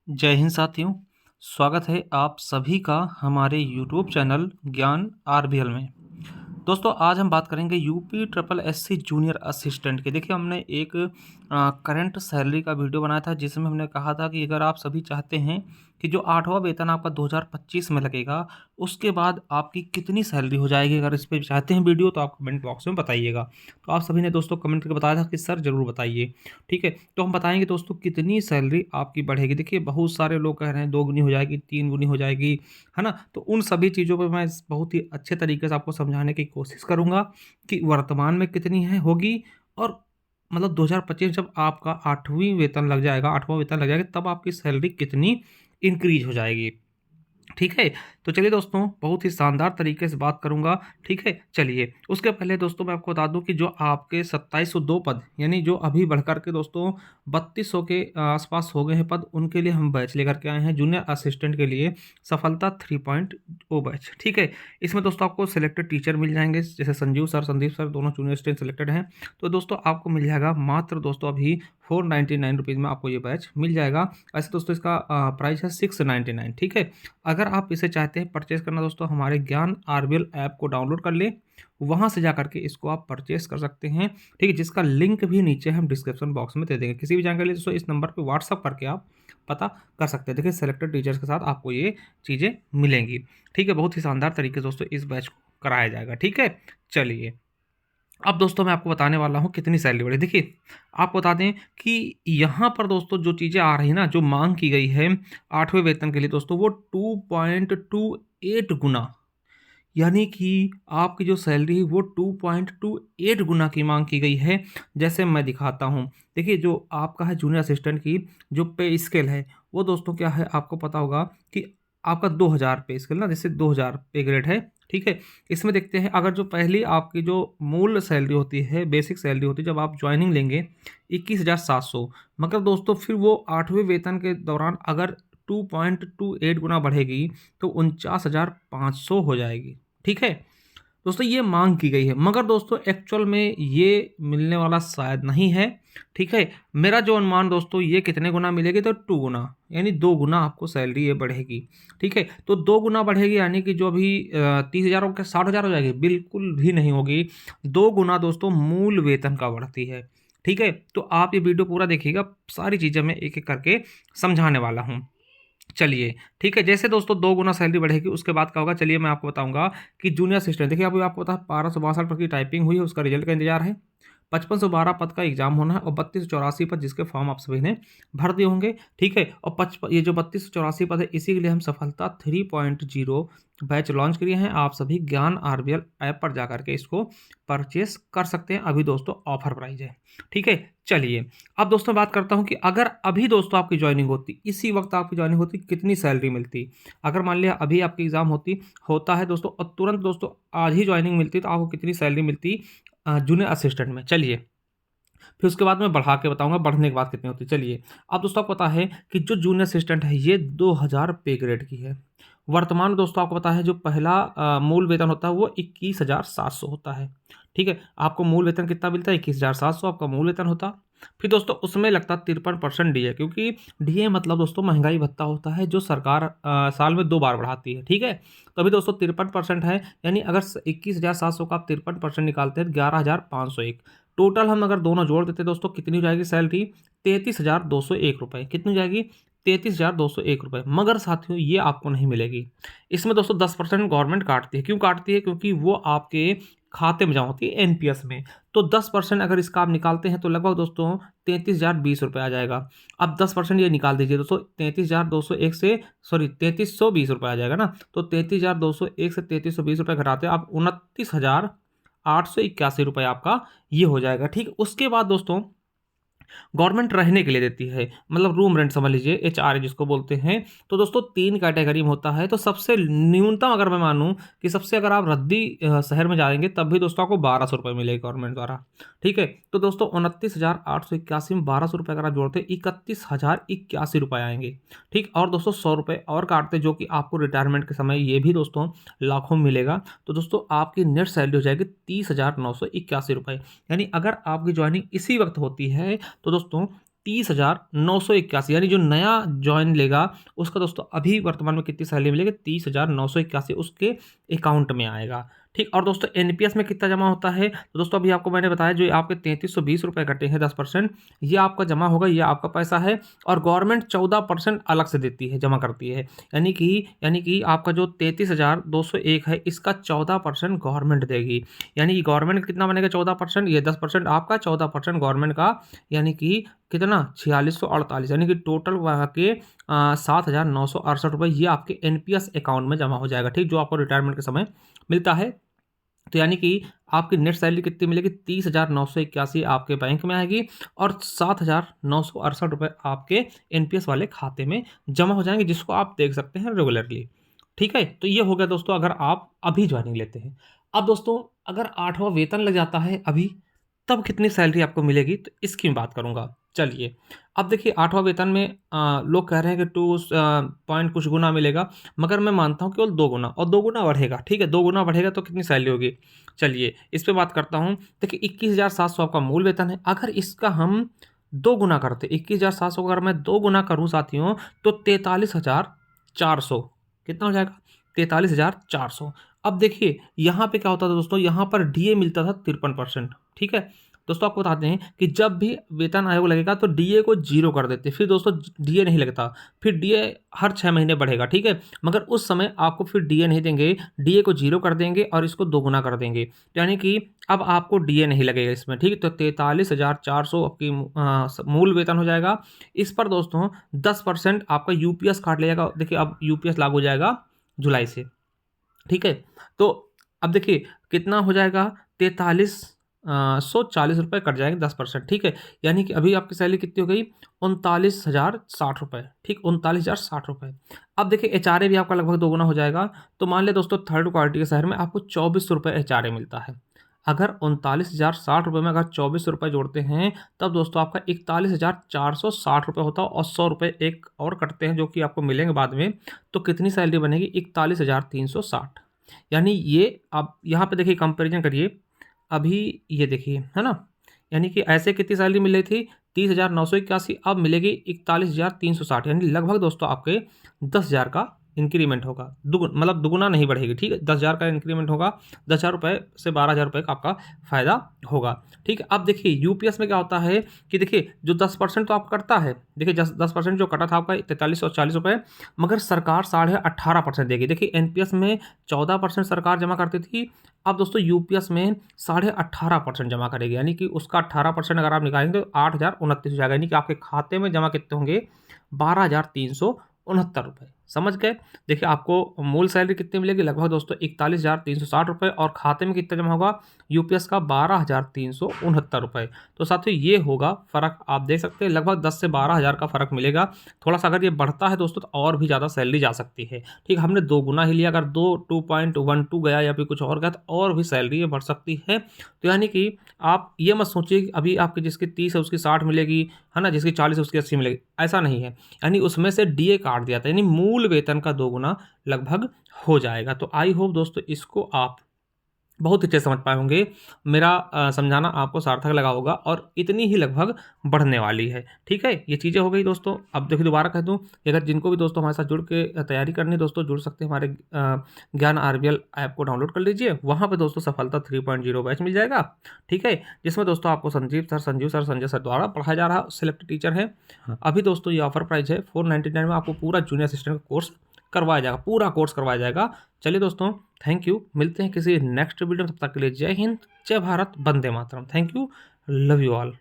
जय हिंद साथियों। स्वागत है आप सभी का हमारे यूट्यूब चैनल ज्ञान आरबीएल में। दोस्तों आज हम बात करेंगे UP triple SC junior assistant के। देखिए हमने एक करंट सैलरी का वीडियो बनाया था जिसमें हमने कहा था कि अगर आप सभी चाहते हैं कि जो 8वां वेतन आपका 2025 में लगेगा उसके बाद आपकी कितनी सैलरी हो जाएगी, अगर इस पे चाहते हैं वीडियो तो आप कमेंट बॉक्स में बताइएगा। तो आप सभी ने दोस्तों कमेंट करके बताया था कि सर ज़रूर बताइए। ठीक है, तो हम बताएंगे दोस्तों कितनी सैलरी आपकी बढ़ेगी। देखिए बहुत सारे लोग कह रहे हैं 2 गुनी हो जाएगी, 3 गुनी हो जाएगी, है ना। तो उन सभी चीज़ों पर मैं बहुत ही अच्छे तरीके से आपको समझाने की कोशिश करूँगा कि वर्तमान में कितनी है होगी, और मतलब 2025 जब आपका 8वीं वेतन लग जाएगा, 8वां वेतन लग जाएगा, तब आपकी सैलरी कितनी इंक्रीज हो जाएगी। ठीक है, तो चलिए दोस्तों बहुत ही शानदार तरीके से बात करूंगा। ठीक है, चलिए उसके पहले दोस्तों मैं आपको बता दूं कि जो आपके 2702 पद यानी जो अभी बढ़कर के दोस्तों 3200 के आसपास हो गए हैं पद, उनके लिए हम बैच लेकर के आए हैं जूनियर असिस्टेंट के लिए सफलता 3.0 बैच। ठीक है, इसमें दोस्तों आपको सिलेक्टेड टीचर मिल जाएंगे, जैसे संजीव सर, संदीप सर, दोनों जूनियर असिस्टेंट सिलेक्टेड हैं। तो दोस्तों आपको मिल जाएगा मात्र दोस्तों अभी 499 रुपीज़ में आपको ये बैच मिल जाएगा। ऐसे दोस्तों इसका प्राइस है 699। ठीक है, अगर आप इसे चाहते हैं परचेस करना दोस्तों, हमारे ज्ञान आरबीएल ऐप को डाउनलोड कर ले, वहां से जा करके इसको आप परचेस कर सकते हैं। ठीक है, जिसका लिंक भी नीचे हम डिस्क्रिप्शन बॉक्स में दे देंगे। किसी भी जानकारी दोस्तों इस नंबर पे व्हाट्सअप करके आप पता कर सकते हैं। देखिए सेलेक्टेड टीचर्स के साथ आपको ये चीज़ें मिलेंगी। ठीक है, बहुत ही शानदार तरीके से दोस्तों इस बैच को कराया जाएगा। ठीक है, चलिए अब दोस्तों मैं आपको बताने वाला हूँ कितनी सैलरी बढ़ी। देखिए आपको बता दें कि यहाँ पर दोस्तों जो चीज़ें आ रही ना, जो मांग की गई है 8वें वेतन के लिए दोस्तों, वो 2.28 गुना, यानी कि आपकी जो सैलरी है वो 2.28 गुना की मांग की गई है। जैसे मैं दिखाता हूँ, देखिए जो आपका है जूनियर असिस्टेंट की जो पे स्केल है वो दोस्तों क्या है, आपको पता होगा कि आपका 2000 पे स्केल ना, जैसे 2000 पे ग्रेड है। ठीक है, इसमें देखते हैं अगर जो पहली आपकी जो मूल सैलरी होती है, बेसिक सैलरी होती है जब आप ज्वाइनिंग लेंगे 21,700, मगर दोस्तों फिर वो 8वें वेतन के दौरान अगर 2.28 गुना बढ़ेगी तो 49,500 हो जाएगी। ठीक है दोस्तों, ये मांग की गई है, मगर दोस्तों एक्चुअल में ये मिलने वाला शायद नहीं है। ठीक है, मेरा जो अनुमान दोस्तों, ये कितने गुना मिलेगी, तो 2 गुना, यानी 2 गुना आपको सैलरी ये बढ़ेगी। ठीक है, तो 2 गुना बढ़ेगी यानी कि जो अभी 30,000 हो 60,000 हो जाएगी, बिल्कुल भी नहीं होगी। 2 गुना दोस्तों मूल वेतन का बढ़ती है। ठीक है, तो आप ये वीडियो पूरा देखिएगा, सारी चीज़ें मैं एक एक करके समझाने वाला हूँ। चलिए ठीक है, जैसे दोस्तों 2 गुना सैलरी बढ़ेगी उसके बाद क्या होगा, चलिए मैं आपको बताऊंगा कि जूनियर असिस्टेंट, देखिए अभी आपको पता है 1262 पद की टाइपिंग हुई है, उसका रिजल्ट का इंतजार है। 5512 पद का एग्जाम होना है और 3284 पद जिसके फॉर्म आप सभी ने भर दिए होंगे। ठीक है, और 55 ये जो 3284 पद है इसी के लिए हम सफलता 3.0 बैच लॉन्च किए हैं। आप सभी ज्ञान आरबीएल ऐप पर जाकर के इसको परचेस कर सकते हैं, अभी दोस्तों ऑफर प्राइस है। ठीक है, चलिए अब दोस्तों बात करता हूं कि अगर अभी दोस्तों आपकी ज्वाइनिंग होती, इसी वक्त आपकी ज्वाइनिंग होती, कितनी सैलरी मिलती। अगर मान लिया अभी आपकी एग्जाम होता है दोस्तों और तुरंत दोस्तों आज ही ज्वाइनिंग मिलती तो आपको कितनी सैलरी मिलती जूनियर असिस्टेंट में। चलिए फिर उसके बाद मैं बढ़ा के बताऊंगा बढ़ने के बाद कितनी होती। चलिए अब दोस्तों आपको पता है कि जो जूनियर असिस्टेंट है ये 2000 पे ग्रेड की है। वर्तमान में दोस्तों आपको पता है जो पहला मूल वेतन होता है वो 21,700 होता है। ठीक है, आपको मूल वेतन कितना मिलता है, 21,700 आपका मूल वेतन होता। फिर दोस्तों उसमें लगता 53% डी है, क्योंकि डी मतलब दोस्तों महंगाई भत्ता होता है जो सरकार साल में 2 बार बढ़ाती है। ठीक है, तो अभी दोस्तों 53% है, यानी अगर 21,700 का आप 53% निकालते हैं 11,501। टोटल हम अगर दोनों जोड़ देते दोस्तों कितनी हो जाएगी सैलरी, 33,201 रुपये। कितनी हो जाएगी, 33,201 रुपये। मगर साथियों ये आपको नहीं मिलेगी, इसमें दोस्तों 10% गवर्नमेंट काटती है। क्यों काटती है, क्योंकि वो आपके खाते में जमा होती है एनपीएस में। तो 10% अगर इसका आप निकालते हैं तो लगभग दोस्तों 33,020 रुपये आ जाएगा। अब 10% ये निकाल दीजिए दोस्तों, 33,201 से सॉरी 3320 रुपये आ जाएगा ना। तो 33,201 से 3320 रुपये घटाते हैं आप 29,881 रुपये आपका ये हो जाएगा। ठीक, उसके बाद दोस्तों गवर्नमेंट रहने के लिए देती है, मतलब रूम रेंट समझ लीजिए, एचआरए जिसको बोलते हैं। तो दोस्तों 3 कैटेगरी में होता है। तो सबसे न्यूनतम अगर मैं मानूं कि सबसे अगर आप रद्दी शहर में जाएंगे तब भी दोस्तों आपको 1,200 रुपये मिलेगी गवर्नमेंट द्वारा। ठीक है, तो दोस्तों 29,881 में 1,200 रुपये अगर आप जोड़ते 31,081 रुपये आएंगे। ठीक, और दोस्तों 100 रुपये और काटते जो कि आपको रिटायरमेंट के समय ये भी दोस्तों लाखों में मिलेगा। तो दोस्तों आपकी नेट सैलरी हो जाएगी 30,981 रुपये। यानी अगर आपकी ज्वाइनिंग इसी वक्त होती है तो दोस्तों 30,981, यानी जो नया ज्वाइन लेगा उसका दोस्तों अभी वर्तमान में कितनी सैलरी मिलेगी? 30,981 उसके अकाउंट में आएगा। ठीक, और दोस्तों एनपीएस में कितना जमा होता है? तो दोस्तों अभी आपको मैंने बताया जो आपके 3320 रुपये कटे हैं 10%, ये आपका जमा होगा, ये आपका पैसा है। और गवर्नमेंट 14% अलग से देती है, जमा करती है। यानी कि आपका जो 33,201 है, इसका 14% गवर्नमेंट देगी। यानी कि गवर्नमेंट कितना बनेगा? 14%, ये 10% आपका, 14% गवर्नमेंट का, यानी कि कितना? 4648, यानी कि टोटल वहाँ के 7,968 रुपये ये आपके एनपीएस अकाउंट में जमा हो जाएगा। ठीक, जो आपको रिटायरमेंट के समय मिलता है। तो यानी कि आपकी नेट सैलरी कितनी मिलेगी? 30,981 आपके बैंक में आएगी और 7,968 रुपये आपके एनपीएस वाले खाते में जमा हो जाएंगे, जिसको आप देख सकते हैं रेगुलरली। ठीक है, तो ये हो गया दोस्तों अगर आप अभी ज्वाइनिंग लेते हैं। अब दोस्तों अगर 8वां वेतन लग जाता है अभी, तब कितनी सैलरी आपको मिलेगी, तो इसकी मैं बात करूंगा। चलिए, अब देखिए 8वां वेतन में लोग कह रहे हैं कि 2 पॉइंट कुछ गुना मिलेगा, मगर मैं मानता हूँ केवल 2 गुना, और 2 गुना बढ़ेगा। ठीक है, 2 गुना बढ़ेगा तो कितनी सैलरी होगी? चलिए इस पे बात करता हूँ। देखिए 21,700 आपका मूल वेतन है। अगर इसका हम 2 गुना करते, 21,700 अगर मैं 2 गुना करूँ साथियों, तो 43,400 कितना हो जाएगा? 43,400। अब देखिए यहाँ पे क्या होता था दोस्तों, यहाँ पर डीए मिलता था 53%। ठीक है दोस्तों, आपको बताते हैं कि जब भी वेतन आयोग लगेगा तो डीए को 0 कर देते, फिर दोस्तों डीए नहीं लगता, फिर डीए हर 6 महीने बढ़ेगा। ठीक है, मगर उस समय आपको फिर डीए नहीं देंगे, डीए को 0 कर देंगे और इसको 2 गुना कर देंगे, यानी कि अब आपको डीए नहीं लगेगा इसमें। ठीक, तो 43,400 आपकी मूल वेतन हो जाएगा। इस पर दोस्तों 10% आपका यूपीएस काट लेगा। देखिए अब यूपीएस लागू हो जाएगा जुलाई से। ठीक है, तो अब देखिए कितना हो जाएगा? 43,140 रुपये कट जाएंगे 10%। ठीक है, यानी कि अभी आपकी सैलरी कितनी हो गई? 39,060 रुपये। ठीक, 39,060 रुपये। अब देखिए एचआरए भी आपका लगभग 2 गुना हो जाएगा। तो मान लिया दोस्तों थर्ड क्वालिटी के शहर में आपको 2400 रुपये एचआरए मिलता है। अगर 39,060 रुपये में अगर 2400 रुपये जोड़ते हैं, तब दोस्तों आपका 41,460 रुपये होता है, और 100 रुपये एक और कटते हैं जो कि आपको मिलेंगे बाद में। तो कितनी सैलरी बनेगी? 41,360। यानी ये आप यहाँ पे देखिए कंपैरिजन करिए, अभी ये देखिए है ना, यानी कि ऐसे कितनी सैलरी मिल रही थी? 30,981, अब मिलेगी 41,360, यानी लगभग दोस्तों आपके 10,000 का इंक्रीमेंट होगा। मतलब दुगुना नहीं बढ़ेगी। ठीक है, 10,000 का इंक्रीमेंट होगा, 10,000 रुपये से 12,000 रुपये का आपका फायदा होगा। ठीक है, अब देखिए यूपीएस में क्या होता है कि देखिए जो 10% तो आपका कटता है, देखिए 10% जो कटा था आपका 4340 रुपये, मगर सरकार 18.5% देगी। देखिए एनपीएस में 14% सरकार जमा करती थी, अब दोस्तों यूपीएस में 18.5% जमा करेगी, यानी कि उसका 18% अगर आप निकालेंगे तो 8,029 हो जाएगा, यानी कि आपके खाते में जमा कितने होंगे? 12,369 रुपये। समझ गए? देखिए आपको मूल सैलरी कितनी मिलेगी? लगभग दोस्तों 41,360 रुपये, और खाते में कितना जमा होगा यूपीएस का? 12,369 रुपये। तो साथियों ये होगा फ़र्क, आप देख सकते हैं लगभग 10 से 12,000 का फ़र्क मिलेगा। थोड़ा सा अगर ये बढ़ता है दोस्तों तो और भी ज़्यादा सैलरी जा सकती है। ठीक, हमने 2 गुना ही लिया, अगर 2.12 गया या फिर कुछ और गया तो और भी सैलरी ये बढ़ सकती है। तो यानी कि आप ये मत सोचिए कि अभी आपकी जिसकी 30 है उसकी 60 मिलेगी, है ना, जिसकी 40 है उसकी 80 मिलेगी, ऐसा नहीं है। यानी उसमें से डीए काट दिया था, यानी मूल वेतन का 2 गुना लगभग हो जाएगा। तो आई होप दोस्तों इसको आप बहुत अच्छे से समझ पाए होंगे। मेरा समझाना आपको सार्थक लगा होगा, और इतनी ही लगभग बढ़ने वाली है। ठीक है, ये चीज़ें हो गई दोस्तों। अब देखिए दोबारा कह दूं कि अगर जिनको भी दोस्तों हमारे साथ जुड़ के तैयारी करनी है दोस्तों, जुड़ सकते हैं। हमारे ज्ञान आरबीएल ऐप को डाउनलोड कर लीजिए, वहाँ पे दोस्तों सफलता 3.0 बैच मिल जाएगा। ठीक है, जिसमें दोस्तों आपको संजीव सर, संजय सर द्वारा पढ़ाया जा रहा सिलेक्टेड टीचर है। अभी दोस्तों ये ऑफर प्राइस है 499 में आपको पूरा जूनियर असिस्टेंट का कोर्स करवाया जाएगा, पूरा कोर्स करवाया जाएगा। चलिए दोस्तों, थैंक यू, मिलते हैं किसी नेक्स्ट वीडियो में। तब तक के लिए जय हिंद, जय भारत, वंदे मातरम। Thank you, love you all.